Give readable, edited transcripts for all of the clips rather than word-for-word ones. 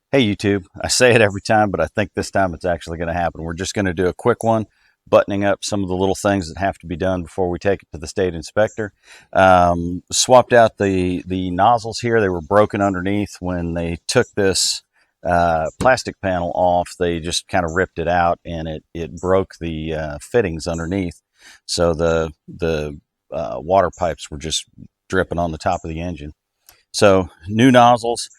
Hey YouTube, I say it every time, but I think this time it's actually going to happen. We're just going to do a quick one, buttoning up some of the little things that have to be done before we take it to the state inspector. Swapped out the nozzles here. They were broken underneath. When they took this plastic panel off, they just kind of ripped it out, and it broke the fittings underneath. So the water pipes were just dripping on the top of the engine. So new nozzles.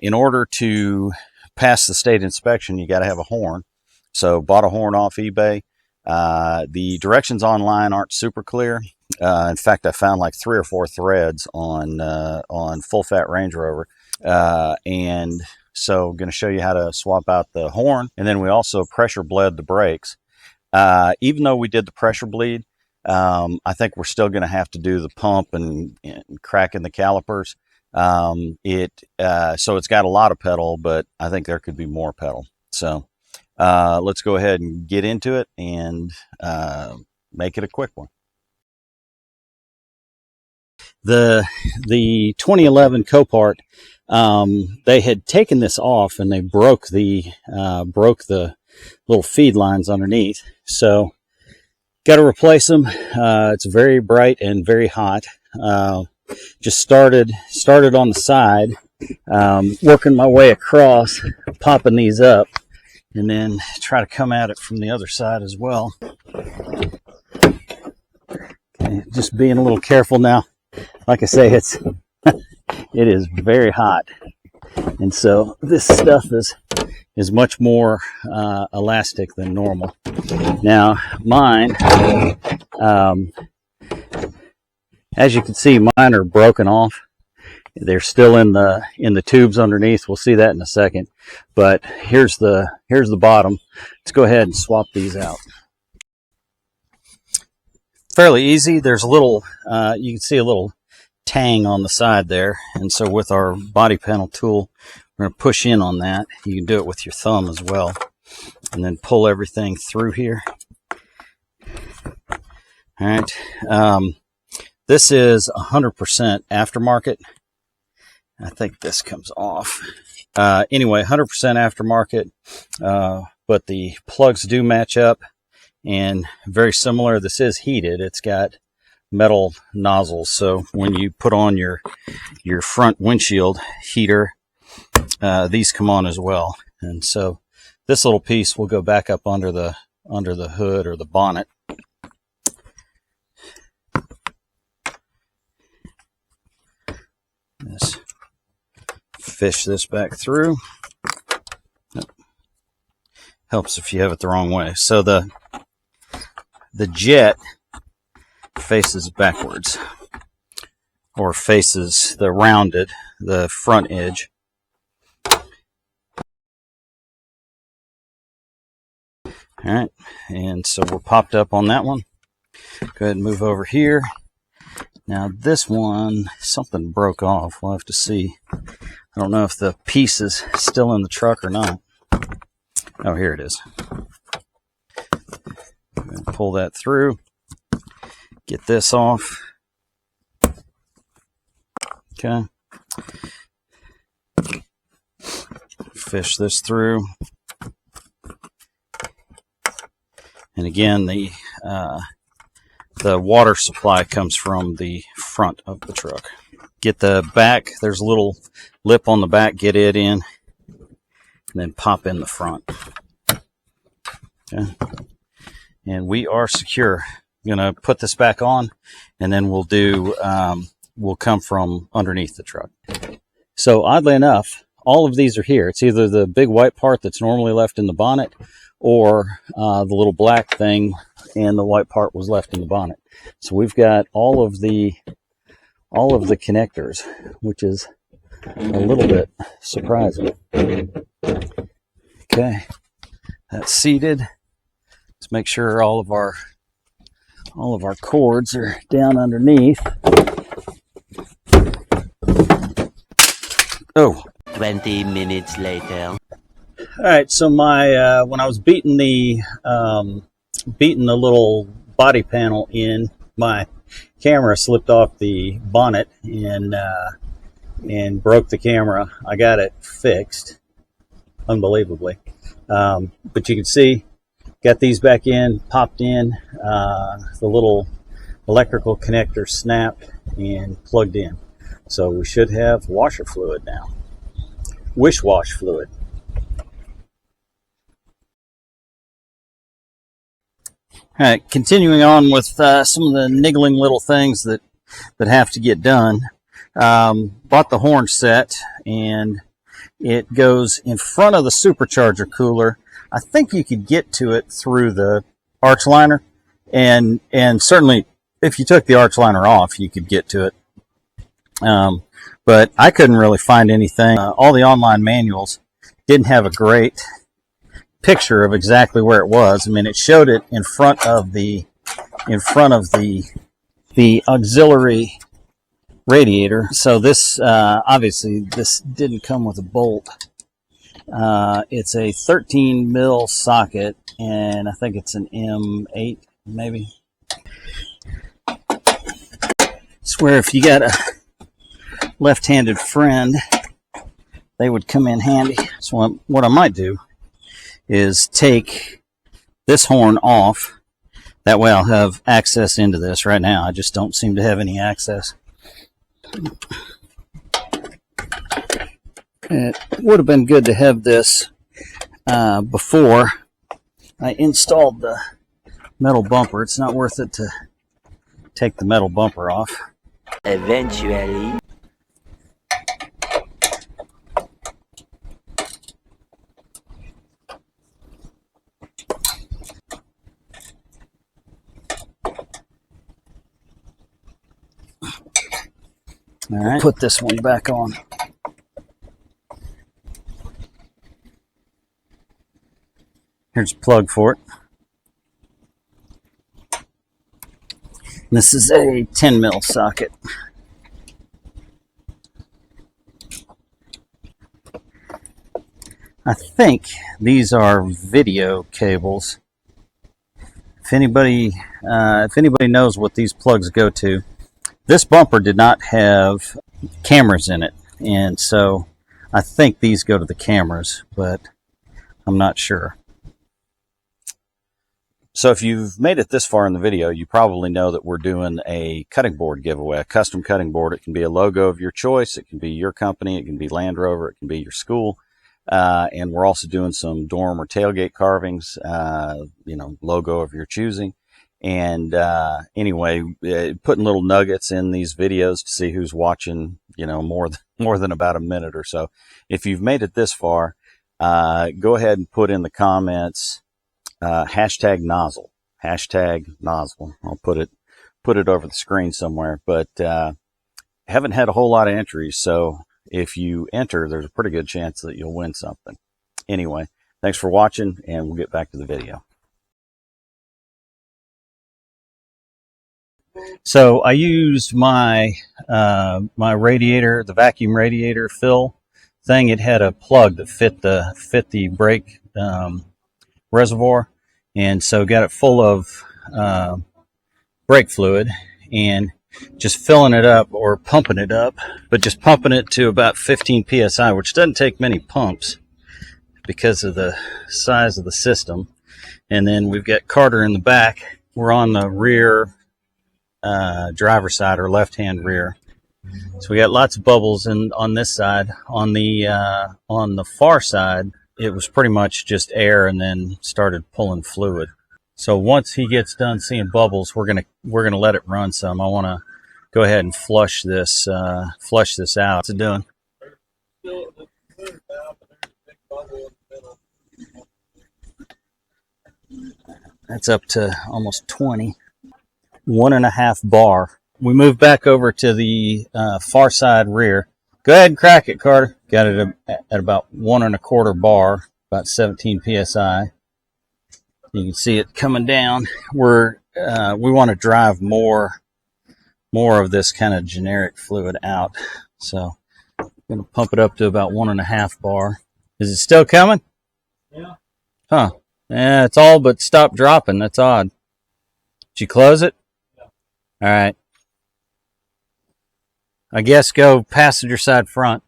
In order to pass the state inspection, you got to have a horn. So bought a horn off eBay. The directions online aren't super clear. In fact, I found like 3 or 4 threads on Full Fat Range Rover. And so I'm going to show you how to swap out the horn. And then we also pressure bled the brakes. Even though we did the pressure bleed, I think we're still going to have to do the pump and cracking the calipers. So it's got a lot of pedal, but I think there could be more pedal. So let's go ahead and get into it and make it a quick one. The 2011 Copart, they had taken this off and they broke the little feed lines underneath. So got to replace them. It's very bright and very hot. Just started on the side, working my way across, popping these up, and then try to come at it from the other side as well. Okay, just being a little careful now. Like I say, it is very hot, and so this stuff is much more elastic than normal. Now mine, as you can see, mine are broken off. They're still in the tubes underneath. We'll see that in a second. But here's the bottom. Let's go ahead and swap these out. Fairly easy. There's a little, you can see a little tang on the side there. And so with our body panel tool, we're going to push in on that. You can do it with your thumb as well. And then pull everything through here. All right. This is 100% aftermarket. I think this comes off. Anyway, 100% aftermarket, but the plugs do match up, and very similar. This is heated. It's got metal nozzles, so when you put on your front windshield heater, these come on as well. And so this little piece will go back up under the hood or the bonnet. Just fish this back through. Helps if you have it the wrong way. So the jet faces backwards, or faces the front edge. All right, and so we're popped up on that one. Go ahead and move over here. Now this one, something broke off. We'll have to see. I don't know if the piece is still in the truck or not. Oh, here it is. Pull that through. Get this off. Okay. Fish this through. And again, the water supply comes from the front of the truck. Get the back, there's a little lip on the back, get it in, and then pop in the front. Okay. And we are secure. I'm going to put this back on, and then we'll come from underneath the truck. So oddly enough, all of these are here. It's either the big white part that's normally left in the bonnet, or the little black thing and the white part was left in the bonnet. So we've got all of the connectors, which is a little bit surprising. Okay, that's seated. Let's make sure all of our cords are down underneath. Oh. 20 minutes later. All right, so my when I was beating the little body panel in, my camera slipped off the bonnet and broke the camera. I got it fixed, unbelievably. But you can see, got these back in, popped in, the little electrical connector snapped and plugged in. So we should have washer fluid now. Wish wash fluid. All right, continuing on with some of the niggling little things that have to get done. Bought the horn set, and it goes in front of the supercharger cooler. I think you could get to it through the arch liner, and certainly if you took the arch liner off, you could get to it. But I couldn't really find anything. All the online manuals didn't have a great picture of exactly where it was. I mean, it showed it in front of the auxiliary radiator. So this obviously this didn't come with a bolt. It's a 13 mil socket, and I think it's an M8 maybe. I swear if you got a left-handed friend, they would come in handy. So what I might do is take this horn off. That way I'll have access into this. Right now I just don't seem to have any access. It would have been good to have this before I installed the metal bumper. It's not worth it to take the metal bumper off. Eventually. All right, put this one back on. Here's a plug for it. This is a 10 mil socket. I think these are video cables. If anybody knows what these plugs go to, this bumper did not have cameras in it, and so I think these go to the cameras, but I'm not sure. So if you've made it this far in the video, you probably know that we're doing a cutting board giveaway, a custom cutting board. It can be a logo of your choice. It can be your company. It can be Land Rover. It can be your school. And we're also doing some dorm or tailgate carvings, logo of your choosing. And anyway, putting little nuggets in these videos to see who's watching, more than about a minute or so. If you've made it this far, go ahead and put in the comments hashtag nozzle. I'll put it over the screen somewhere. But haven't had a whole lot of entries, so if you enter, there's a pretty good chance that you'll win something. Anyway, thanks for watching, and we'll get back to the video. So I used my my radiator, the vacuum radiator fill thing. It had a plug that fit the brake reservoir, and so got it full of brake fluid, and just filling it up or pumping it up, but just pumping it to about 15 psi, which doesn't take many pumps because of the size of the system. And then we've got Carter in the back. We're on the rear driver's side, or left-hand rear. So we got lots of bubbles on this side. On the far side, it was pretty much just air, and then started pulling fluid. So once he gets done seeing bubbles, we're gonna let it run some. I want to go ahead and flush this out. What's it doing? That's up to almost 20. 1.5 bar. We moved back over to the far side rear. Go ahead and crack it, Carter. Got it at about 1.25 bar, about 17 psi. You can see it coming down. We want to drive more of this kind of generic fluid out. So I'm going to pump it up to about 1.5 bar. Is it still coming? Yeah. Huh. Yeah, it's all but stopped dropping. That's odd. Did you close it? Yeah. All right. I guess go passenger side front.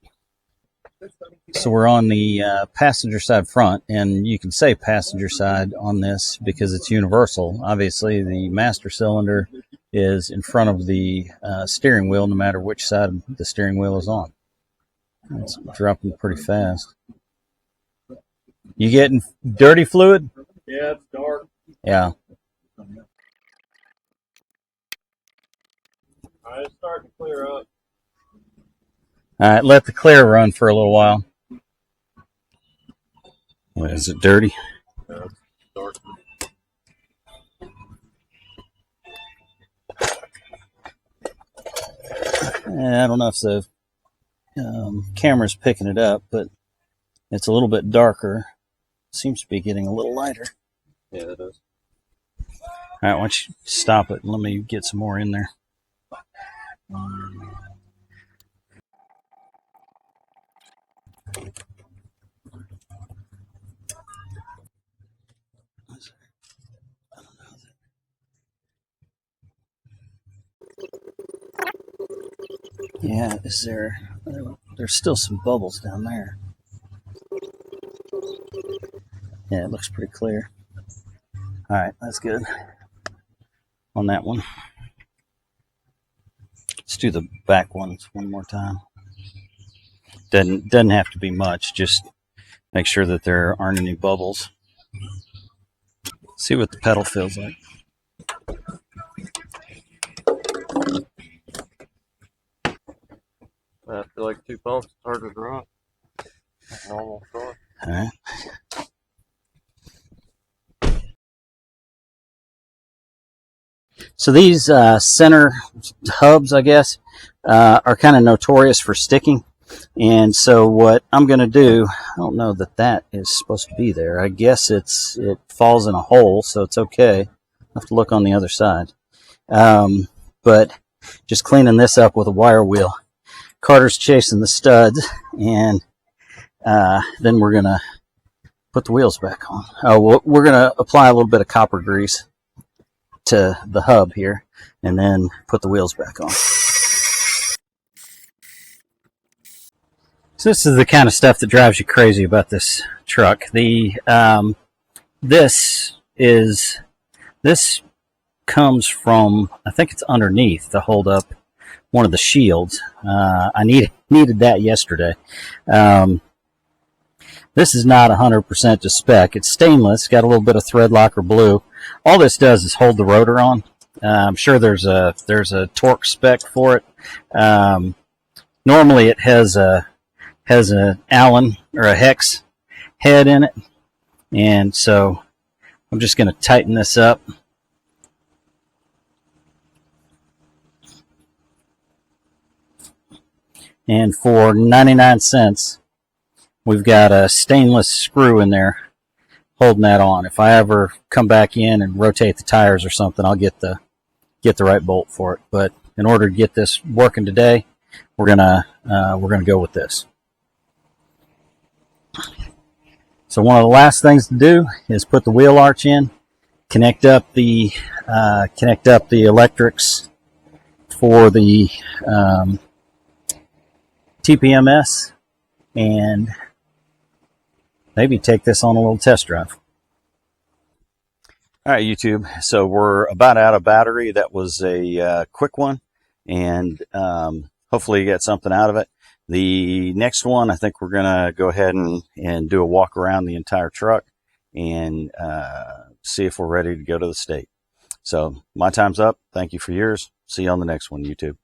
So we're on the passenger side front, and you can say passenger side on this because it's universal. Obviously, the master cylinder is in front of the steering wheel, no matter which side the steering wheel is on. It's dropping pretty fast. You getting dirty fluid? Yeah, it's dark. Yeah. It's starting to clear up. All right, let the clear run for a little while. What, is it dirty? Yeah, it's dark. I don't know if the camera's picking it up, but it's a little bit darker. Seems to be getting a little lighter. Yeah, it is. All right, why don't you stop it and let me get some more in there. Yeah, is there? There's still some bubbles down there. Yeah, it looks pretty clear. All right, that's good on that one. Let's do the back ones one more time. Doesn't have to be much. Just make sure that there aren't any bubbles. See what the pedal feels like. I feel like 2 pumps. It's hard to drop. Normal short. All right. So these center hubs, I guess, are kind of notorious for sticking. And so what I'm going to do, I don't know that is supposed to be there. I guess it falls in a hole, so it's okay. I'll have to look on the other side. But just cleaning this up with a wire wheel. Carter's chasing the studs, and then we're going to put the wheels back on. We're going to apply a little bit of copper grease to the hub here, and then put the wheels back on. So this is the kind of stuff that drives you crazy about this truck. This comes from, I think it's underneath to hold up one of the shields. I needed that yesterday. This is not 100% to spec. It's stainless, got a little bit of thread locker blue. All this does is hold the rotor on. I'm sure there's a torque spec for it. Normally it has an Allen or a hex head in it, and so I'm just going to tighten this up. And for 99 cents, we've got a stainless screw in there holding that on. If I ever come back in and rotate the tires or something, I'll get the right bolt for it. But in order to get this working today, we're gonna go with this. So one of the last things to do is put the wheel arch in, connect up the electrics for the TPMS, and maybe take this on a little test drive. All right, YouTube. So we're about out of battery. That was a quick one, and hopefully you got something out of it. The next one, I think we're going to go ahead and do a walk around the entire truck and see if we're ready to go to the state. So my time's up. Thank you for yours. See you on the next one, YouTube.